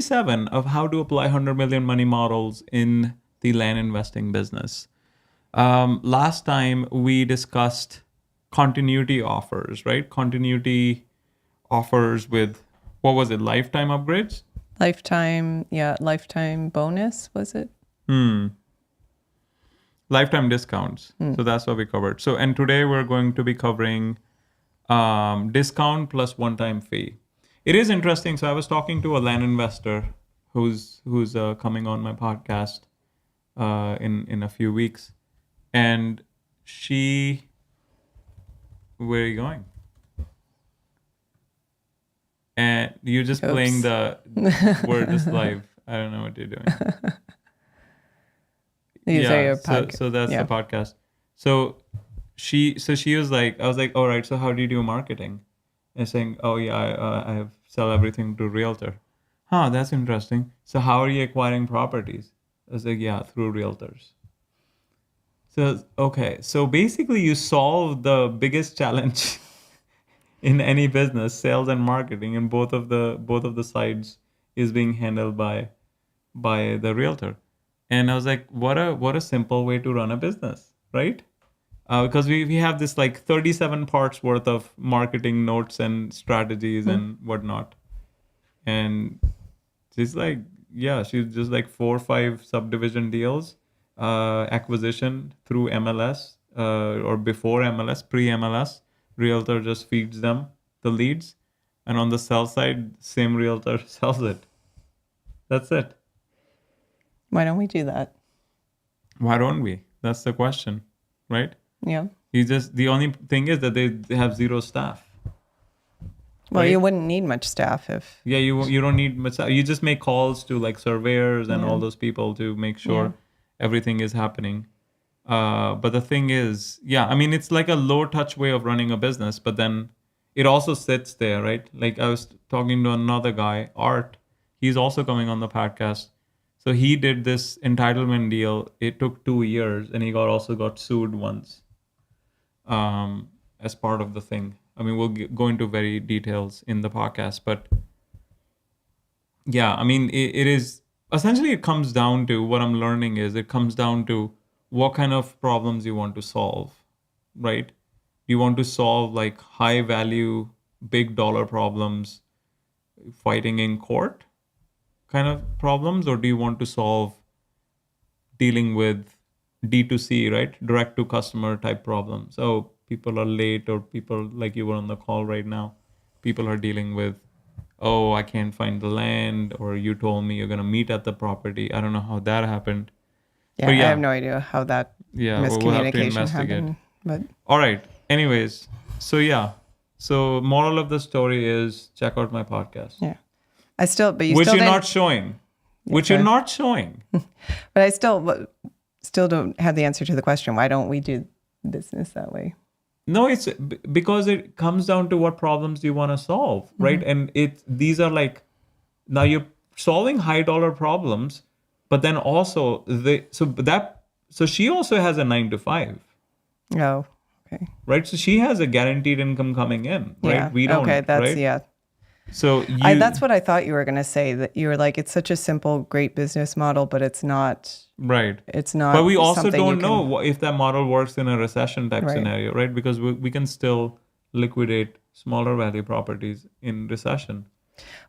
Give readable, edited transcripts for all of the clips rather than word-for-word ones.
7 of how to apply 100 million money models in the land investing business. Last time we discussed continuity offers, right? Continuity offers with, what was it, lifetime upgrades? Lifetime bonus, was it? Lifetime discounts. So that's what we covered. So, and today we're going to be covering discount plus one-time fee. It is interesting. So I was talking to a land investor who's coming on my podcast in a few weeks, and where are you going? And you're just playing we're just live. I don't know what you're doing. So that's the podcast. So she was like, I was like, all right, so how do you do marketing? And saying, oh yeah, I have sell everything to realtor. That's interesting. So how are you acquiring properties? I was like, yeah, through realtors. So okay, so basically you solve the biggest challenge in any business, sales and marketing, and both of the sides is being handled by the realtor. And I was like, what a simple way to run a business, right? Because we have this like 37 parts worth of marketing notes and strategies and whatnot. And she's like, yeah, she's just like 4 or 5 subdivision deals, acquisition through MLS, or before MLS, pre-MLS. Realtor just feeds them the leads. And on the sell side, same realtor sells it. That's it. Why don't we do that? Why don't we? That's the question, right? Yeah. The only thing is that they have 0 staff. Well, right? You wouldn't need much staff if. Yeah, you don't need much. You just make calls to like surveyors and all those people to make sure everything is happening. But the thing is, I mean, it's like a low touch way of running a business, but then it also sits there, right? Like I was talking to another guy, Art. He's also coming on the podcast. So he did this entitlement deal. It took 2 years, and he also got sued once as part of the thing. I mean, we'll go into very details in the podcast, but yeah, I mean, it is essentially, it comes down to what I'm learning is it comes down to what kind of problems you want to solve, right? You want to solve like high value, big dollar problems, fighting in court kind of problems, or do you want to solve dealing with D2C, right? Direct to customer type problems. So people are late, or people like you were on the call right now, people are dealing with, oh, I can't find the land, or you told me you're going to meet at the property. I don't know how that happened. Yeah, I have no idea how that miscommunication we'll have to investigate. happened. But all right. Anyways, so moral of the story is check out my podcast. Yeah. Which you're not showing. Which you're not showing. But I still don't have the answer to the question. Why don't we do business that way? No, it's because it comes down to what problems you want to solve, right? And these are like, now you're solving high dollar problems, but then also so she also has a 9 to 5. Oh, okay. Right, so she has a guaranteed income coming in, right? Yeah. We don't. Okay, that's right? So that's what I thought you were going to say, that you were like, it's such a simple, great business model, but it's not. Right. It's not. But we also don't know if that model works in a recession type scenario, right? Because we can still liquidate smaller value properties in recession.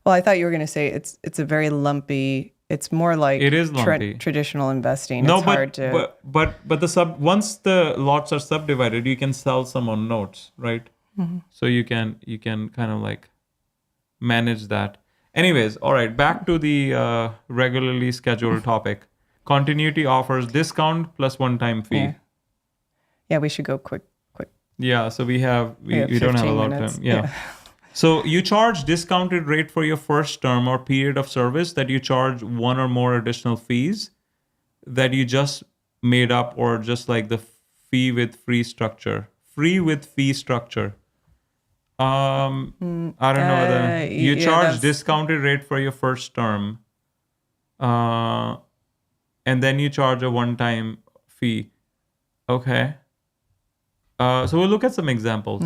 Well, I thought you were going to say it's a very lumpy. It's more like it is lumpy. Traditional investing. No, it's hard to. But once the lots are subdivided, you can sell some on notes, right? Mm-hmm. So you can kind of like manage that. Anyways, all right, back to the regularly scheduled topic. Continuity offers discount plus one-time fee. Yeah, we should go quick. Yeah, so we don't have a lot of time. Yeah. So you charge discounted rate for your first term or period of service, that you charge one or more additional fees that you just made up, or just like the fee with free structure. Free with fee structure. I don't know whether you charge discounted rate for your first term, and then you charge a one-time fee. Okay. So we'll look at some examples.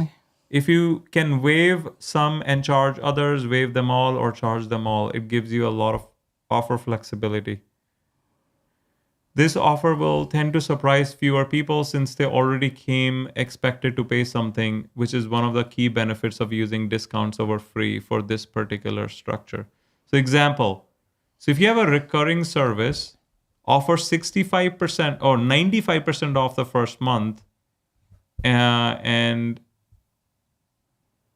If you can waive some and charge others, waive them all or charge them all, it gives you a lot of offer flexibility. This offer will tend to surprise fewer people since they already came expected to pay something, which is one of the key benefits of using discounts over free for this particular structure. So example, so if you have a recurring service, offer 65% or 95% off the first month, and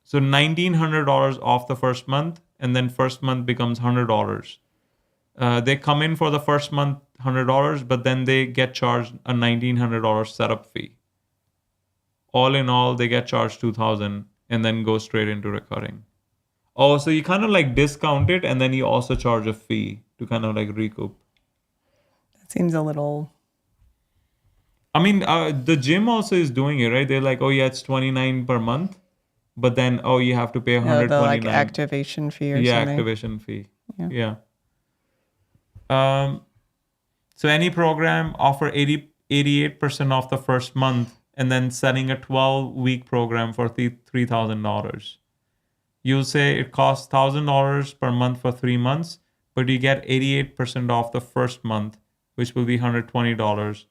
so $1,900 off the first month, and then first month becomes $100. They come in for the first month $100, but then they get charged a $1,900 setup fee. All in all, they get charged $2,000 and then go straight into recurring. Oh, so you kind of like discount it and then you also charge a fee to kind of like recoup. That seems a little. I mean, the gym also is doing it, right? They're like, oh yeah, it's $29 per month, but then you have to pay $129. The like activation fee or something. Yeah, activation fee. Yeah. So any program offer 88% off the first month, and then setting a 12-week program for $3,000. You'll say it costs $1,000 per month for 3 months, but you get 88% off the first month, which will be $120.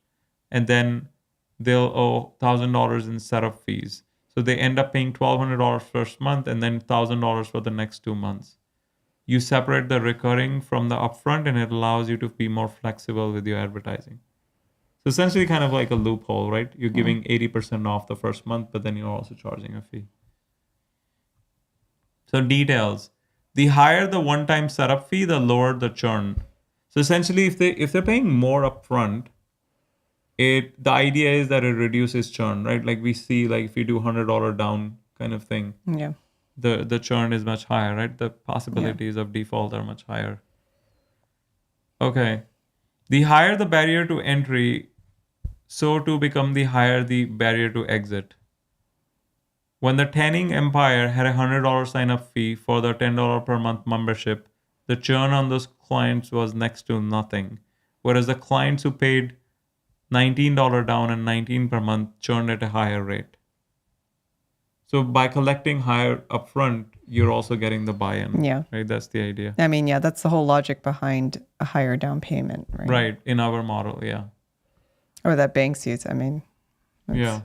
And then they'll owe $1,000 in setup fees. So they end up paying $1,200 first month and then $1,000 for the next 2 months. You separate the recurring from the upfront, and it allows you to be more flexible with your advertising. So essentially kind of like a loophole, right? You're giving 80% off the first month, but then you're also charging a fee. So details. The higher the one-time setup fee, the lower the churn. So essentially, if they're paying more upfront, the idea is that it reduces churn, right? Like we see, like if you do $100 down kind of thing. Yeah. The churn is much higher, right? The possibilities of default are much higher. Okay. The higher the barrier to entry, so too become the higher the barrier to exit. When the tanning empire had a $100 sign-up fee for the $10 per month membership, the churn on those clients was next to nothing. Whereas the clients who paid $19 down and $19 per month churned at a higher rate. So by collecting higher upfront, you're also getting the buy-in. Yeah. Right? That's the idea. I mean, yeah, that's the whole logic behind a higher down payment, right? Right. In our model, yeah. Or that banks use, I mean. Yeah.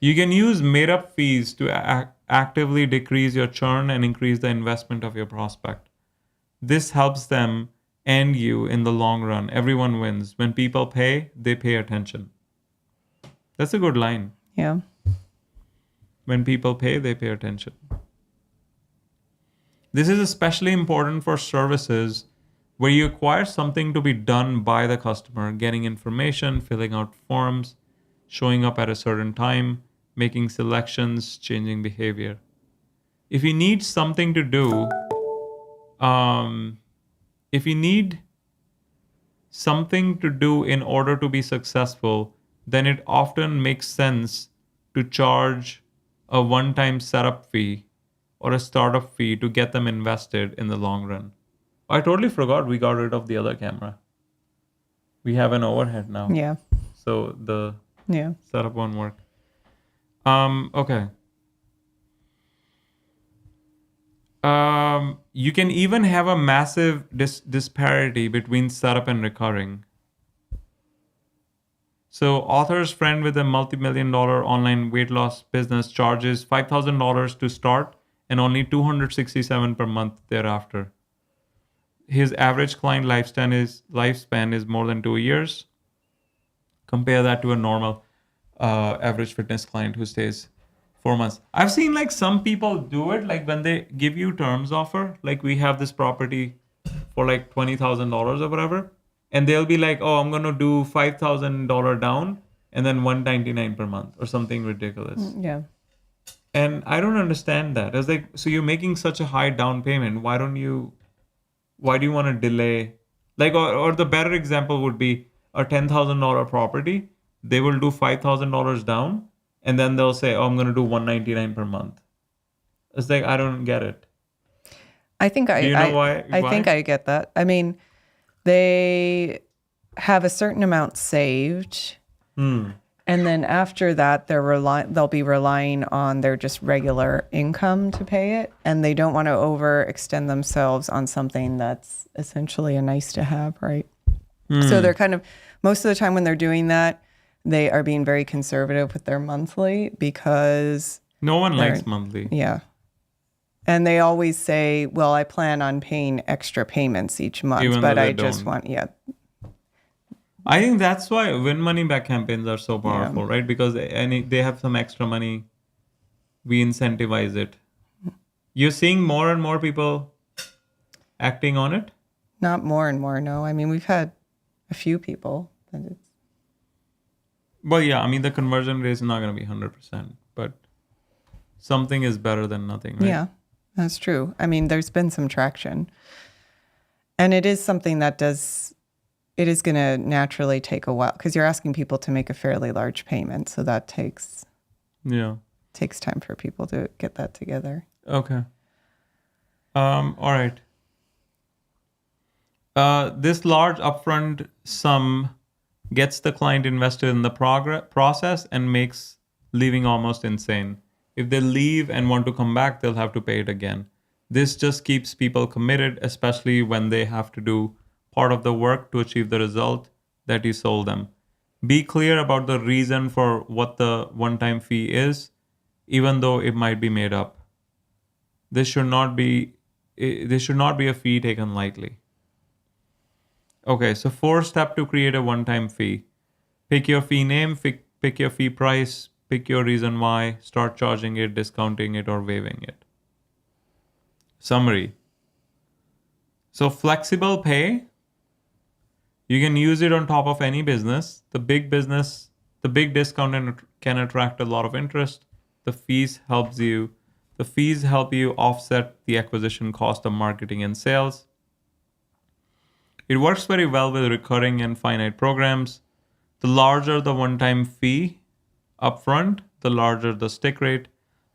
You can use made-up fees to actively decrease your churn and increase the investment of your prospect. This helps them and you in the long run. Everyone wins. When people pay, they pay attention. That's a good line. Yeah. When people pay, they pay attention. This is especially important for services where you require something to be done by the customer, getting information, filling out forms, showing up at a certain time, making selections, changing behavior. If you need something to do, if you need something to do in order to be successful, then it often makes sense to charge a one-time setup fee or a startup fee to get them invested in the long run. I totally forgot we got rid of the other camera. We have an overhead now. Yeah. So the setup won't work. Okay. You can even have a massive disparity between setup and recurring. So author's friend with a multi-million-dollar online weight loss business charges $5,000 to start and only $267 per month thereafter. His average client lifespan is more than 2 years. Compare that to a normal average fitness client who stays 4 months. I've seen like some people do it, like when they give you terms offer, like we have this property for like $20,000 or whatever, and they'll be like, oh, I'm gonna do $5,000 down and then $199 per month or something ridiculous. Yeah. And I don't understand that. It's like, so you're making such a high down payment. Why do you want to delay? Like, or the better example would be a $10,000 property. They will do $5,000 down, and then they'll say, oh, I'm going to do $199 per month. It's like, I don't get it. I think do you know why? I think I get that. I mean, they have a certain amount saved. And then after that, they'll be relying on their just regular income to pay it, and they don't want to overextend themselves on something that's essentially a nice to have, right? So they're kind of, most of the time when they're doing that, they are being very conservative with their monthly because no one likes monthly. Yeah. And they always say, well, I plan on paying extra payments each month, Even but though I they just don't. want, I think that's why win money back campaigns are so powerful, right? Because they have some extra money, we incentivize it. You're seeing more and more people acting on it? Not more and more, no. I mean, we've had a few people that it's. Well, yeah, I mean, the conversion rate is not going to be 100%, but something is better than nothing, right? Yeah, that's true. I mean, there's been some traction. And it is something that it is going to naturally take a while because you're asking people to make a fairly large payment. So that takes time for people to get that together. Okay. All right. This large upfront sum gets the client invested in the process and makes leaving almost insane. If they leave and want to come back, they'll have to pay it again. This just keeps people committed, especially when they have to do part of the work to achieve the result that you sold them. Be clear about the reason for what the one-time fee is, even though it might be made up. This should not be a fee taken lightly. Okay, so 4 steps to create a one-time fee. Pick your fee name, pick your fee price, pick your reason why, start charging it, discounting it, or waiving it. Summary. So flexible pay, you can use it on top of any business. The big discount can attract a lot of interest. The fees help you offset the acquisition cost of marketing and sales. It works very well with recurring and finite programs. The larger the one-time fee upfront, the larger the stick rate.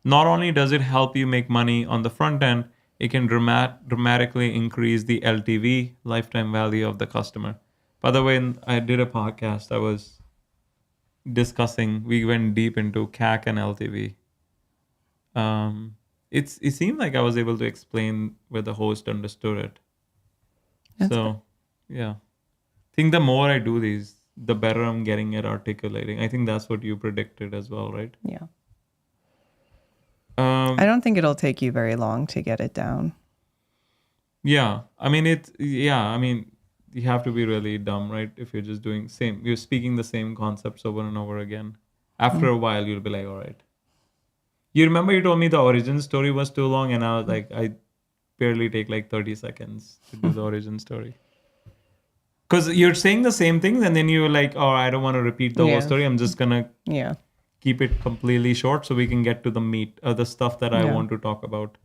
Not only does it help you make money on the front end, it can dramatically increase the LTV, lifetime value of the customer. By the way, I did a podcast. I was discussing, we went deep into CAC and LTV. It seemed like I was able to explain where the host understood it. That's good. Yeah. I think the more I do these, the better I'm getting at articulating. I think that's what you predicted as well, right? Yeah. I don't think it'll take you very long to get it down. Yeah. I mean, you have to be really dumb, right? If you're just you're speaking the same concepts over and over again. After a while, you'll be like, all right. You remember you told me the origin story was too long, and I was like, I barely take like 30 seconds to do the origin story. Because you're saying the same things, and then you're like, oh, I don't want to repeat the whole story. I'm just going to keep it completely short so we can get to the meat, the stuff that I want to talk about.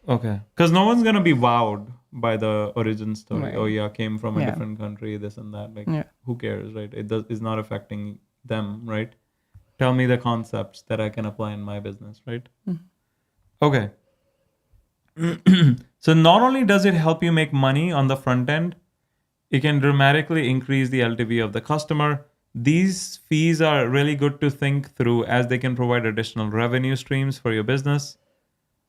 Okay. Because no one's going to be wowed by the origin story. Right. Oh, yeah, came from a different country, this and that. Like, who cares, right? It's not affecting them, right? Tell me the concepts that I can apply in my business, right? Mm-hmm. Okay. So not only does it help you make money on the front end, it can dramatically increase the LTV of the customer. These fees are really good to think through as they can provide additional revenue streams for your business.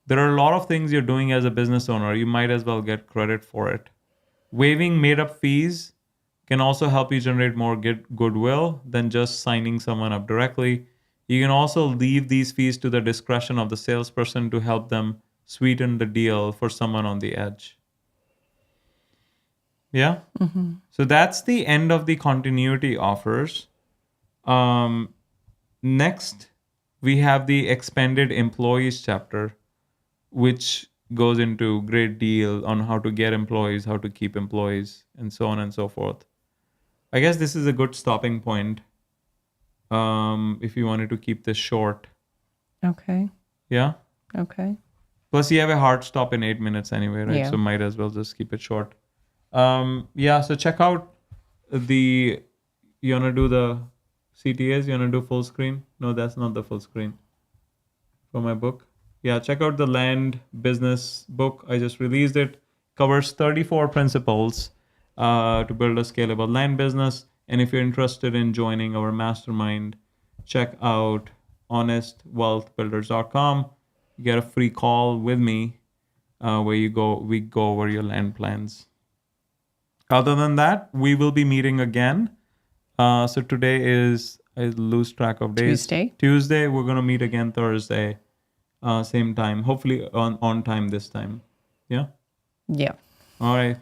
There are a lot of things you're doing as a business owner. You might as well get credit for it. Waiving made-up fees can also help you generate more goodwill than just signing someone up directly. You can also leave these fees to the discretion of the salesperson to help them sweeten the deal for someone on the edge. Yeah? Mm-hmm. So that's the end of the continuity offers. Next, we have the expanded employees chapter, which goes into great deal on how to get employees, how to keep employees, and so on and so forth. I guess this is a good stopping point if you wanted to keep this short. Okay. Yeah? Okay. Plus, you have a hard stop in 8 minutes anyway, right? Yeah. So might as well just keep it short. So check out you want to do the CTAs? You want to do full screen? No, that's not the full screen for my book. Yeah, check out the Land Business book. I just released it. Covers 34 principles to build a scalable land business. And if you're interested in joining our mastermind, check out honestwealthbuilders.com. You get a free call with me where we go over your land plans. Other than that, we will be meeting again. So today is, I lose track of days. Tuesday. We're going to meet again Thursday. Same time. Hopefully on time this time. Yeah? Yeah. All right.